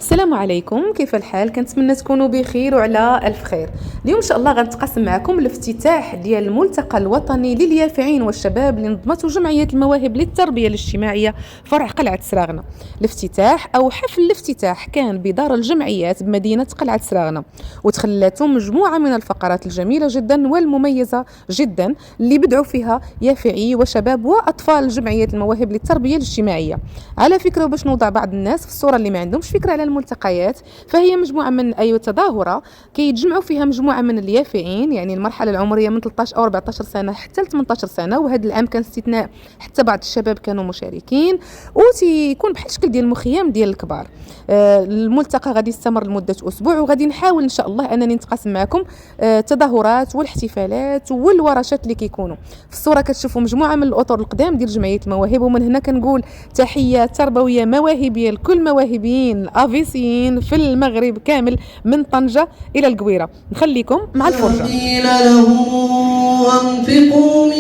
السلام عليكم، كيف الحال؟ كنتمنى تكونوا بخير وعلى الف خير. اليوم ان شاء الله غنتقاسم معكم الافتتاح ديال الملتقى الوطني لليافعين والشباب اللي نظمته جمعيه المواهب للتربيه الاجتماعيه فرع قلعه سراغنه. الافتتاح او حفل الافتتاح كان بدار الجمعيات بمدينه قلعه سراغنه، وتخلته مجموعه من الفقرات الجميله جدا والمميزه جدا اللي بدعوا فيها يافعي وشباب واطفال جمعيه المواهب للتربيه الاجتماعيه. على فكره، باش نوضع بعض الناس في الصوره اللي ما عندهمش فكره على الملتقيات، فهي مجموعه من تظاهره كيتجمعوا فيها مجموعه من اليافعين، يعني المرحله العمريه من 13 او 14 سنه حتى ل 18 سنه، وهذا العام كان استثناء حتى بعض الشباب كانوا مشاركين، وتيكون بحال الشكل ديال المخيم ديال الكبار. الملتقى غادي يستمر لمده اسبوع، وغادي نحاول ان شاء الله انني نتقاسم معكم التظاهرات والاحتفالات والورشات اللي كيكونوا. في الصوره كتشوفوا مجموعه من الاطر القدام ديال جمعيه المواهب، ومن هنا كنقول تحيه تربويه مواهبيه لكل مواهبيين الافيسيين في المغرب كامل من طنجه الى القويره. نخليكم مع الفرجه. قيل لهم أنفقوا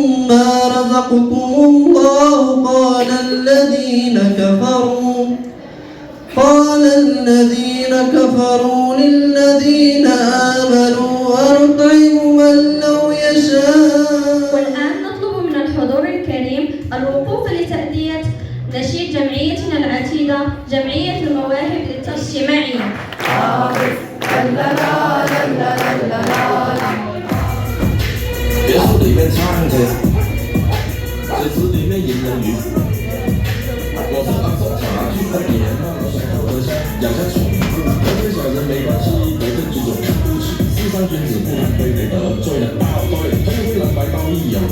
مما رزقكم الله قال الذين كفروا للذين آمنوا أنطعم من لو يشاء. والآن نطلب من الحضور الكريم الوقوف لتأدية نشيد جمعيتنا العتيدة جمعية المواهب الاجتماعية.别墅里面唱着，这词里面引人语。我是按手茶去喝点，喝下养下宠物，和这小人没关系，得这几种不起，世上君子不能卑微得罪了大队，黑灰蓝白刀一有道。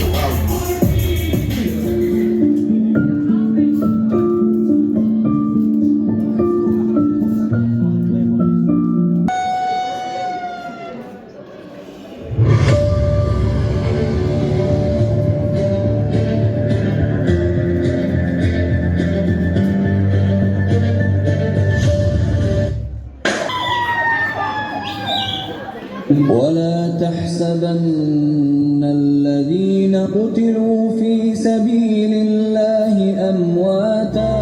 ولا تحسبن الذين قتلوا في سبيل الله أمواتا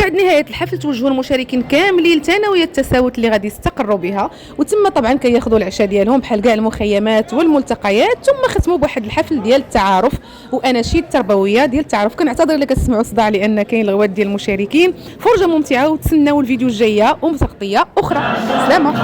بعد نهايه الحفل توجهوا المشاركين كاملين لثانويه التساوت اللي غادي يستقروا بها، وتم طبعا كياخذوا العشاء ديالهم بحال كاع المخيمات والملتقيات، ثم ختموا بواحد الحفل ديال التعارف واناشيد تربويه ديال التعارف. كنعتذر الا كتسمعوا صداع لان كاين الغوات ديال المشاركين. فرجه ممتعه وتسناو الفيديو الجايه ومسقطيه اخرى. سلامه.